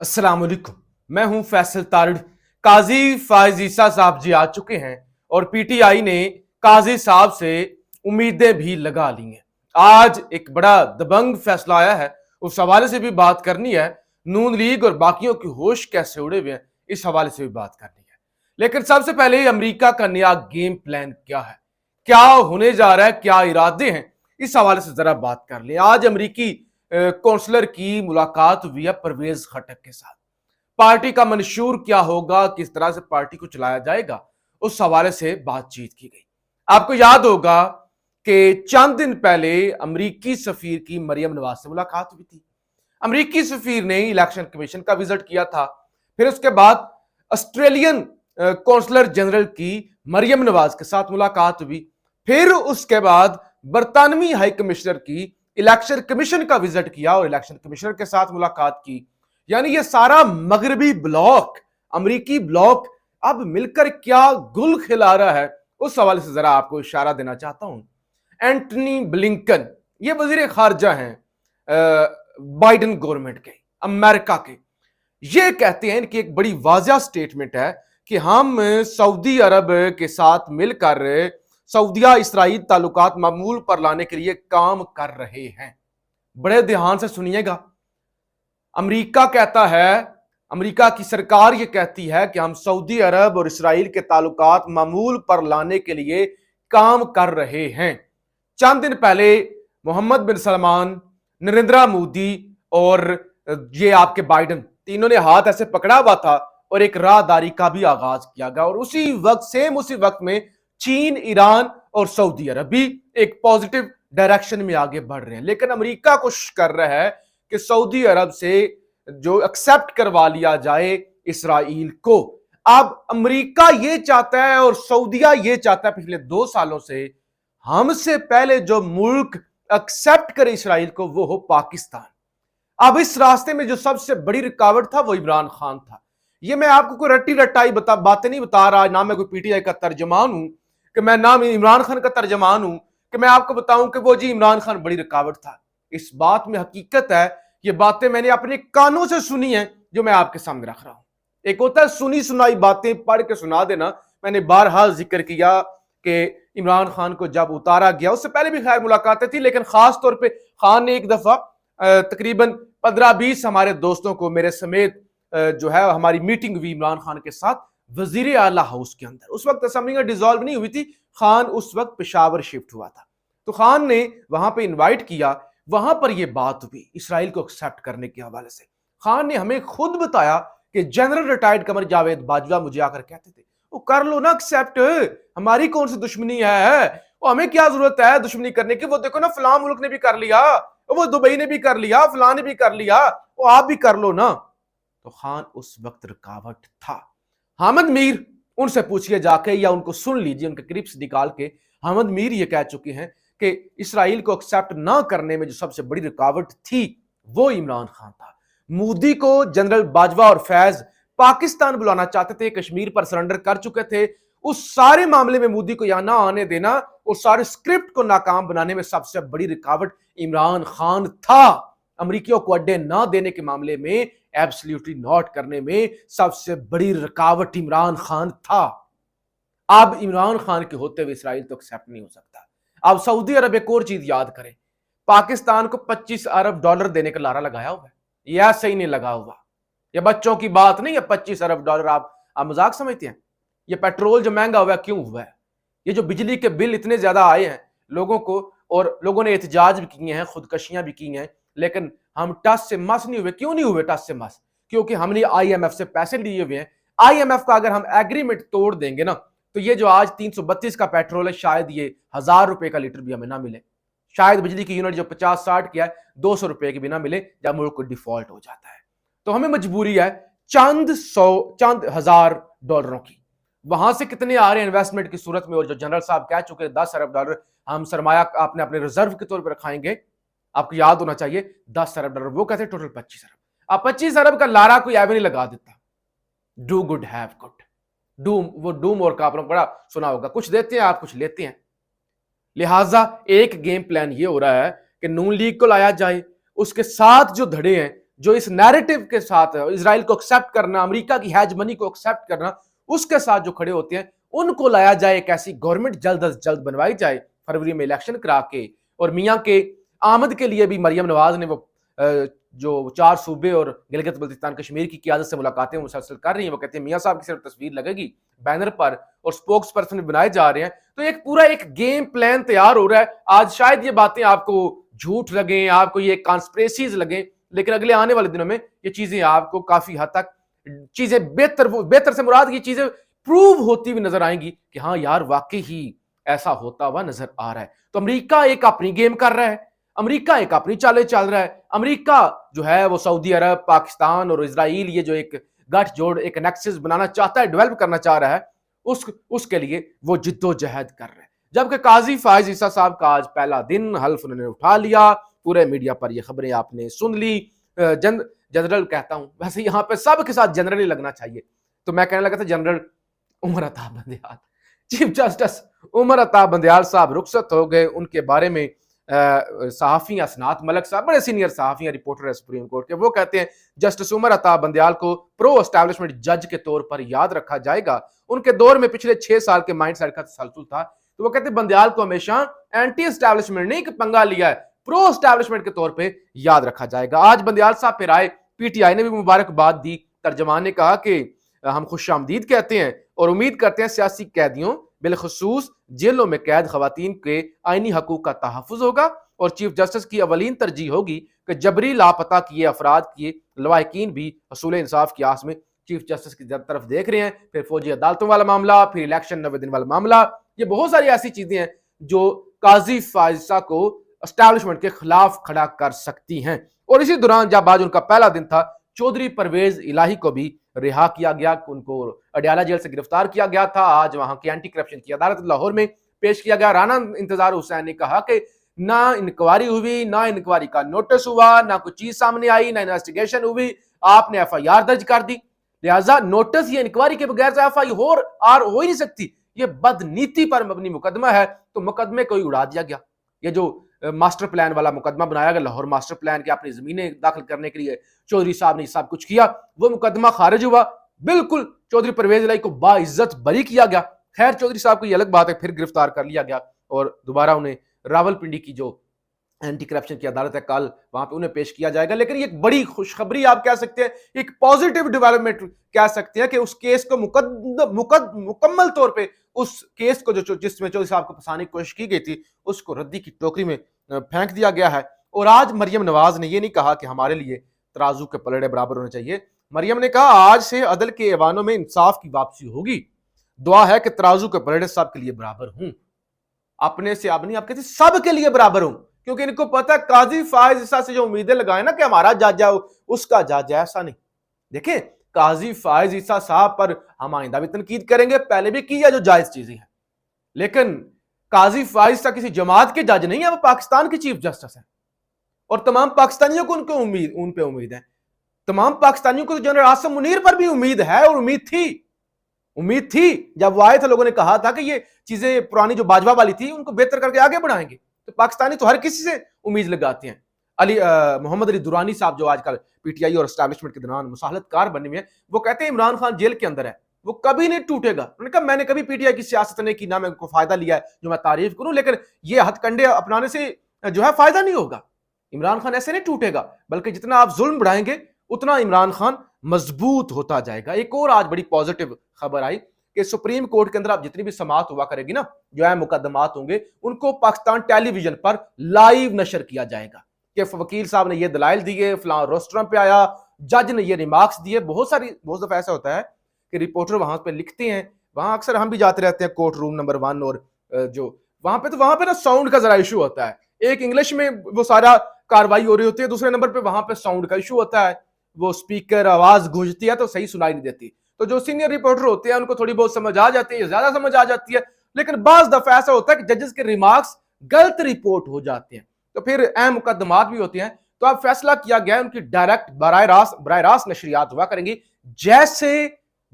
अस्सलाम वालेकुम। मैं हूं फैसल तारिड़। काजी फायज ईसा साहब जी आ चुके हैं और पीटीआई ने काजी साहब से उम्मीदें भी लगा ली हैं। आज एक बड़ा दबंग फैसला आया है, उस हवाले से भी बात करनी है। नून लीग और बाकियों की होश कैसे उड़े हुए हैं, इस हवाले से भी बात करनी है। लेकिन सबसे पहले अमेरिका का नया गेम प्लान क्या है, क्या होने जा रहा है, क्या इरादे हैं, इस हवाले से जरा बात कर लें। आज अमेरिकी काउंसलर की मुलाकात हुई है परवेज खटक के साथ। पार्टी का मंशूर क्या होगा, किस तरह से पार्टी को चलाया जाएगा, उस हवाले से बातचीत की गई। आपको याद होगा कि चंद दिन पहले अमेरिकी सफीर की मरियम नवाज से मुलाकात हुई थी। अमेरिकी सफीर ने इलेक्शन कमीशन का विजिट किया था। फिर उसके बाद ऑस्ट्रेलियन काउंसलर जनरल की मरियम नवाज के साथ मुलाकात हुई। फिर उसके बाद बरतानवी हाई कमिश्नर की इलेक्शन कमीशन का विजिट किया और इलेक्शन कमिश्नर के साथ मुलाकात की। यानी ये सारा मगरबी ब्लॉक, अमेरिकी ब्लॉक अब मिलकर क्या गुल खिला रहा है, उस हवाले से जरा आपको इशारा देना चाहता हूं। एंटनी ब्लिंकन ये वजीर खारजा हैं बाइडेन गवर्नमेंट के, अमेरिका के। ये कहते हैं, इनकी एक बड़ी वाजिया स्टेटमेंट है कि हम सऊदी अरब के साथ मिलकर सऊदिया इसराइल ताल्लुकात मामूल पर लाने के लिए काम कर रहे हैं। बड़े ध्यान से सुनिएगा। अमेरिका कहता है, अमेरिका की सरकार ये कहती है कि हम सऊदी अरब और इसराइल के ताल्लुकात मामूल पर लाने के लिए काम कर रहे हैं। चंद दिन पहले मोहम्मद बिन सलमान, नरेंद्र मोदी और ये आपके बाइडन, तीनों ने हाथ ऐसे पकड़ा हुआ था और एक राहदारी का भी आगाज किया गया। और उसी वक्त में चीन, ईरान और सऊदी अरब भी एक पॉजिटिव डायरेक्शन में आगे बढ़ रहे हैं। लेकिन अमेरिका कोशिश कर रहा है कि सऊदी अरब से जो एक्सेप्ट करवा लिया जाए इसराइल को। अब अमेरिका ये चाहता है और सऊदिया ये चाहता है पिछले 2 सालों से, हमसे पहले जो मुल्क एक्सेप्ट करे इसराइल को वो हो पाकिस्तान। अब इस रास्ते में जो सबसे बड़ी रुकावट था वो इमरान खान था। ये मैं आपको कोई रट्टी रट्टाई बातें नहीं बता रहा, ना मैं कोई पीटीआई का तर्जमान हूं कि मैं ना इमरान खान का तर्जमान हूं कि मैं आपको बताऊं कि वो जी इमरान खान बड़ी रुकावट था। इस बात में हकीकत है, ये बातें मैंने अपने कानों से सुनी है जो मैं आपके सामने रख रहा हूं। एक होता है सुनी सुनाई बातें पढ़ के सुना देना। मैंने बारहा जिक्र किया कि इमरान खान को जब उतारा गया, उससे पहले भी खैर मुलाकातें थी, लेकिन खास तौर पे खान ने एक दफा तकरीबन 15-20 हमारे दोस्तों को मेरे समेत जो है हमारी मीटिंग हुई इमरान खान के साथ वजीर आला हाउस के अंदर। उस वक्त असेंबली डिसॉल्व नहीं हुई थी, खान उस वक्त पेशावर शिफ्ट हुआ था। तो खान ने वहां पे इनवाइट किया, वहां पर यह बात हुई इसराइल को एक्सेप्ट करने के हवाले से। खान ने हमें खुद बताया कि जनरल रिटायर्ड कमर जावेद बाजवा मुझे आकर कहते थे, वो कर लो ना एक्सेप्ट, हमारी कौन सी दुश्मनी है, वो हमें क्या जरूरत है दुश्मनी करने की, वो देखो ना फलां मुल्क ने भी कर लिया, वो दुबई ने भी कर लिया, फलां ने भी कर लिया, वो आप भी कर लो ना। तो खान उस वक्त रुकावट था। हामिद मीर, उनसे पूछिए जाके या उनको सुन लीजिए, उनके क्लिप्स निकाल के। हामिद मीर ये कह चुके हैं कि इसराइल को एक्सेप्ट ना करने में जो सबसे बड़ी रुकावट थी वो इमरान खान था। मोदी को जनरल बाजवा और फैज पाकिस्तान बुलाना चाहते थे, कश्मीर पर सरेंडर कर चुके थे। उस सारे मामले में मोदी को यहां ना आने देना और सारे स्क्रिप्ट को नाकाम बनाने में सबसे बड़ी रुकावट इमरान खान था। अमरीकियों को अड्डे ना देने के मामले में, एब्सोल्युटली नॉट करने में सबसे बड़ी रुकावट इमरान खान था। अब इमरान खान के होते हुए इसराइल तो एक्सेप्ट नहीं हो सकता। अब सऊदी अरब एक और चीज याद करें, पाकिस्तान को 25 अरब डॉलर देने का लारा लगाया हुआ है। यह सही नहीं लगा हुआ, ये बच्चों की बात नहीं है। 25 अरब डॉलर आप मजाक समझते हैं? ये पेट्रोल जो महंगा हुआ है क्यों हुआ है, ये जो बिजली के बिल इतने ज्यादा आए हैं लोगों को, और लोगों ने एहतजाज भी किए हैं, खुदकशियां भी की हैं, लेकिन हम टस से मस नहीं हुए। क्यों नहीं हुए टस से मस? क्योंकि हमने आईएमएफ से पैसे लिए हुए हैं। आईएमएफ का अगर हम एग्रीमेंट तोड़ देंगे ना, तो ये जो आज 332 का पेट्रोल है, शायद ये 1000 रुपए का लीटर भी हमें ना मिले। शायद बिजली की यूनिट जो 50-60 की है 200 रुपए की भी ना मिले, जब मुल्क को डिफॉल्ट हो जाता है। तो हमें मजबूरी है चंद हजार डॉलरों की। वहां से कितने आ रहे हैं इन्वेस्टमेंट की सूरत में, और जो जनरल साहब कह चुके हैं 10 अरब डॉलर हम सरमाया आपने अपने रिजर्व के तौर पर रखाएंगे। आपको याद होना चाहिए 10 अरब डॉलर, वो कहते हैं टोटल 25 अरब। अब 25 अरब का लारा कोई एवं नहीं लगा देता। Do good have good, Doom, वो डूम और का आपने बड़ा सुना होगा, कुछ देते हैं आप कुछ लेते हैं। लिहाजा एक गेम प्लान ये हो रहा है कि नून लीग को लाया जाए, उसके साथ जो धड़े हैं जो इस नैरेटिव के साथ इजराइल को एक्सेप्ट करना, अमेरिका की हेजमनी को एक्सेप्ट करना, उसके साथ जो खड़े होते हैं उनको लाया जाए, एक ऐसी गवर्नमेंट जल्द अज जल्द बनवाई जाए फरवरी में इलेक्शन करा के। और मियाँ के आमद के लिए भी मरियम नवाज ने वो जो 4 सूबे और गिलगित बल्तिस्तान कश्मीर की क़यादत से मुलाकातें मुसलसल कर रही हैं। वो कहते हैं मियाँ साहब की सिर्फ तस्वीर लगेगी बैनर पर और स्पोक्स पर्सन बनाए जा रहे हैं। तो एक पूरा एक गेम प्लान तैयार हो रहा है। आज शायद ये बातें आपको झूठ लगे, आपको ये कॉन्स्पिरेसीज लगे, लेकिन अगले आने वाले दिनों में ये चीजें आपको काफी हद तक चीजें बेहतर से मुराद ये चीजें प्रूव होती हुई नजर आएंगी कि हाँ यार वाकई ही ऐसा होता हुआ नजर आ रहा है। तो अमेरिका एक अपनी गेम कर रहा है, अमेरिका एक अपनी चालें चल रहा है। अमेरिका जो है वो सऊदी अरब, पाकिस्तान और इजराइल ये जो एक गठजोड़, एक नेक्सस बनाना चाहता है, डेवलप करना चाह रहा है, उसके लिए वो जिद्दोजहद कर रहे हैं। जबकि काजी फायज ईसा साहब का आज पहला दिन, हल्फ उन्होंने उठा लिया, पूरे मीडिया पर ये खबरें आपने सुन ली। जनरल कहता हूं, वैसे यहाँ पे सबके साथ जनरल ही लगना चाहिए, तो मैं कहने लगा था general Umar Ata Bandial, chief justice Umar Ata Bandial साहब रुखसत हो गए। उनके बारे में सहाफी असनात मलक साहब, बड़े सीनियर सहाफी रिपोर्टर है सुप्रीम कोर्ट के, वो कहते हैं जस्टिस उमर अता बंदियाल को प्रो एस्टैब्लिशमेंट जज के तौर पर याद रखा जाएगा। उनके दौर में पिछले 6 साल के माइंड सेट का तसलसल था। तो वो कहते हैं बंदियाल को हमेशा एंटी एस्टैब्लिशमेंट नहीं पंगा लिया है, प्रो एस्टैब्लिशमेंट के तौर पर याद रखा जाएगा। आज बंदियाल साहब फिर आए, पीटीआई ने भी मुबारकबाद दी। तर्जमान ने कहा कि हम खुशामदीद कहते हैं और उम्मीद करते हैं सियासी कैदियों बिलखसूस जेलों में कैद खवातीन के आईनी हकूक का तहफ़्फ़ुज़ होगा और चीफ जस्टिस की अवलीन तरजीह होगी कि जबरी लापता किए अफराद के लवाहिकीन भी हसूल इंसाफ की आस में चीफ जस्टिस की तरफ देख रहे हैं। फिर फौजी अदालतों वाला मामला, फिर इलेक्शन 90 दिन वाला मामला, ये बहुत सारी ऐसी चीजें हैं जो काजी फायजा को एस्टैब्लिशमेंट के खिलाफ खड़ा कर सकती हैं। और इसी दौरान जब आज उनका पहला दिन था, चौधरी परवेज इलाही को भी रिहा किया गया, उनको अडयाला जेल से गिरफ्तार किया गया था। आज वहां की एंटी करप्शन की अदालत लाहौर में पेश किया गया। राना इंतजार हुसैन ने कहा कि ना इंक्वायरी हुई, ना इंक्वायरी का नोटिस हुआ, ना कोई चीज सामने आई, ना इन्वेस्टिगेशन हुई, आपने एफआईआर दर्ज कर दी। लिहाजा नोटिस या इंक्वायरी के बगैर एफआईआर हो ही नहीं सकती। ये बदनीति पर मबनी मुकदमा है, तो मुकदमे को ही उड़ा दिया गया। ये जो मास्टर प्लान वाला मुकदमा बनाया गया, लाहौर मास्टर प्लान के अपनी जमीनें दाखिल करने के लिए चौधरी साहब ने सब कुछ किया, वो मुकदमा खारिज हुआ। बिल्कुल चौधरी परवेज इलाही को बाइज्जत बरी किया गया। खैर चौधरी साहब को ये अलग बात है, फिर गिरफ्तार कर लिया गया और दोबारा उन्हें रावलपिंडी की जो एंटी करप्शन की अदालत है, कल वहां पे उन्हें पेश किया जाएगा। लेकिन ये एक बड़ी खुशखबरी आप कह सकते हैं, एक पॉजिटिव डेवलपमेंट कह सकते हैं कि उस केस को मुकम्मल तौर पे उस केस को जो जिसमें चौधरी साहब को फंसाने की कोशिश की गई थी, उसको रद्दी की टोकरी में फेंक दिया गया है। और आज मरियम नवाज ने ये नहीं कहा कि हमारे लिए तराजू के पलड़े बराबर होने चाहिए। मरियम ने कहा आज से अदल के ऐवानों में इंसाफ की वापसी होगी, दुआ है कि तराजू के पलड़े सबके लिए बराबर हूं। अपने से अब नहीं, आप कहते सबके लिए बराबर हूं, क्योंकि इनको पता है काजी फायज ईसा से जो उम्मीदें लगाए ना कि हमारा जज है उसका जज है, ऐसा नहीं। देखिए काजी फायज ईसा साहब पर हम आइंदा भी तनकीद करेंगे, पहले भी की है जो जायज चीजें हैं, लेकिन काजी फायज ईसा किसी जमात के जज नहीं है, वो पाकिस्तान के चीफ जस्टिस है। और तमाम पाकिस्तानियों को उन पे उम्मीद है। तमाम पाकिस्तानियों को जनरल आसिम मुनीर पर भी उम्मीद है और उम्मीद थी जब वो आए थे, लोगों ने कहा था कि ये चीजें पुरानी जो बाजवा वाली थी उनको बेहतर करके आगे बढ़ाएंगे। तो पाकिस्तानी तो हर किसी से उम्मीद लगाते हैं। मोहम्मद अली दुरानी साहब जो आजकल पीटीआई और एस्टैब्लिशमेंट के दौरान मुसाहलतकार बने हुए हैं, वो कहते हैं इमरान खान जेल के अंदर है, वो कभी नहीं टूटेगा। उन्होंने कहा मैंने कभी पीटीआई की सियासत नहीं की, ना मैं उनको फायदा लिया है जो मैं तारीफ करूं, लेकिन ये हथकंडे अपनाने से जो है फायदा नहीं होगा। इमरान खान ऐसे नहीं टूटेगा, बल्कि जितना आप जुल्म बढ़ाएंगे उतना इमरान खान मजबूत होता जाएगा। एक और आज बड़ी पॉजिटिव खबर आई कि सुप्रीम कोर्ट के अंदर आप जितनी भी समाअत हुआ करेगी ना, जो है मुकदमात होंगे, उनको पाकिस्तान टेलीविजन पर लाइव नशर किया जाएगा। कि वकील साहब ने ये दलाइल दिए, फलां रोस्ट्रम पे आया, जज ने ये रिमार्क्स दिए। बहुत दफा ऐसा होता है कि रिपोर्टर वहां पे लिखते हैं, वहां अक्सर हम भी जाते रहते हैं कोर्ट रूम नंबर 1, और जो वहां पे ना साउंड का जरा इशू होता है। एक इंग्लिश में वो सारा कार्रवाई हो रही होती है, दूसरे नंबर पे वहां पे साउंड का इशू होता है, वो स्पीकर आवाज गूंजती है तो सही सुनाई नहीं देती। तो जो सीनियर रिपोर्टर होते हैं उनको थोड़ी बहुत समझ आ जाती है, ज्यादा समझ आ जाती है, लेकिन बाज दफा ऐसा होता है कि जजेस के रिमार्क्स गलत रिपोर्ट हो जाते हैं, तो फिर अहम मुकदमात भी होते हैं। तो अब फैसला किया गया है उनकी डायरेक्ट बराह रास्त नशरियात हुआ करेंगी। जैसे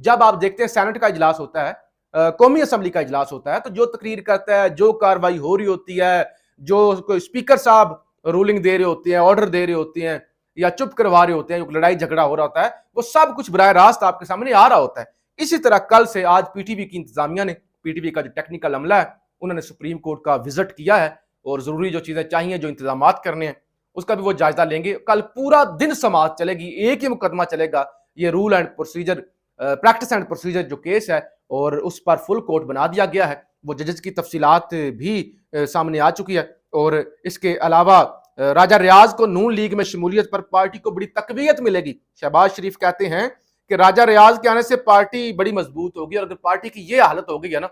जब आप देखते हैं सेनेट का इजलास होता है, कौमी असम्बली का इजलास होता है, तो जो तकरीर करता है, जो कार्रवाई हो रही होती है, जो कोई स्पीकर साहब रूलिंग दे रहे होते हैं, ऑर्डर दे रहे होते हैं, या चुप करवा रहे होते हैं, जो लड़ाई झगड़ा हो रहा होता है, वो सब कुछ बराह रास्त आपके सामने आ रहा होता है। इसी तरह कल से आज पीटीवी की इंतजामिया ने, पीटीवी का जो टेक्निकल अमला है, उन्होंने सुप्रीम कोर्ट का विजिट किया है और जरूरी जो चीजें चाहिए, जो इंतजामात करने हैं, उसका भी वो जायजा लेंगे। कल पूरा दिन समाअत चलेगी, एक ही मुकदमा चलेगा, ये rule and procedure, practice and procedure जो केस है, और उस पर फुल कोर्ट बना दिया गया है। वो जजेस की तफसीलात भी सामने आ चुकी है। और इसके अलावा राजा रियाज को नून लीग में शमूलियत पर पार्टी को बड़ी तकवीयत मिलेगी। शहबाज शरीफ कहते हैं कि राजा रियाज के आने से पार्टी बड़ी मजबूत होगी, और अगर पार्टी की ये हालत हो गई है ना,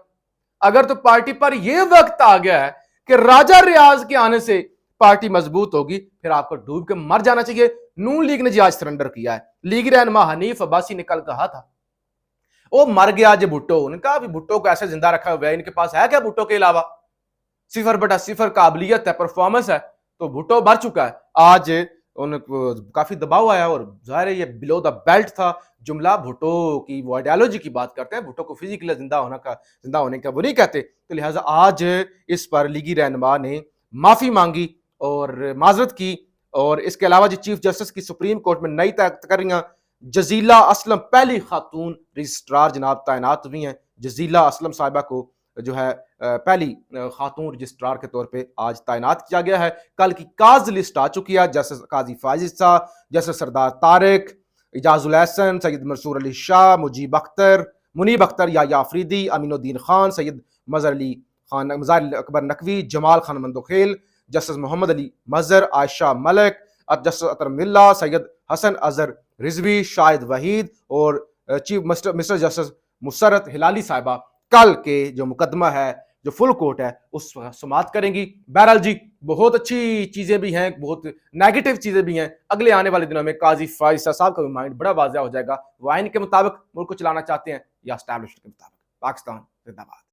अगर तो पार्टी पर यह वक्त आ गया है कि राजा रियाज के आने से पार्टी मजबूत होगी, फिर आपको डूब के मर जाना चाहिए। नून लीग ने जी आज सरेंडर किया है। लीग रहनुमा हनीफ अब्बासी ने कल कहा था वो मर गया जो भुट्टो, उन्होंने कहा भुट्टो को ऐसे जिंदा रखा हुआ है, इनके पास है क्या भुट्टो के अलावा? 0/0 काबिलियत है, परफॉर्मेंस है, तो भुट्टो मर चुका है। आज उनको काफी दबाव आया, और जाहिर है ये बिलो द बेल्ट था जुमला। भुट्टो की वो आइडियोलॉजी की बात करते हैं, भुट्टो को फिजिकली जिंदा होने का वो नहीं कहते। तो लिहाजा आज इस पर लीगी रहनुमा ने माफी मांगी और माजरत की। और इसके अलावा जो चीफ जस्टिस की सुप्रीम कोर्ट में नई तकरीयां, जजीला असलम पहली खातून रजिस्ट्रार जनाब तैनात हुई हैं। जजीला असलम साहिबा को जो है पहली खातून रजिस्ट्रार के तौर पे आज तैनात किया गया है। कल की काज लिस्ट आ चुकी है, जैसे काजी फाजिल साहब, जैसे सरदार तारिक, इजाजुल हसन, सैयद मंसूर अली शाह, मुनीब अख्तर, या अफरीदी, अमीनुद्दीन खान, सैयद मज़हर अकबर नकवी, जमाल खान मंदोखेल, जस्टिस मोहम्मद अली मजहर, आयशा मलिक, जस्टिस अतर मिल्ला, सैयद हसन अजहर रिजवी, शाहिद वहीद और chief mister justice Musarrat Hilali साहिबा कल के जो मुकदमा है, जो फुल कोर्ट है, उस समाअत करेंगी। बहरहाल जी, बहुत अच्छी चीजें भी हैं, बहुत नेगेटिव चीजें भी हैं। अगले आने वाले दिनों में काजी फाइज साहब का भी माइंड बड़ा वाज़ेह हो जाएगा। वो आइन के मुताबिक मुल्क को चलाना चाहते हैं या एस्टैब्लिशमेंट के मुताबिक। पाकिस्तान जिंदाबाद।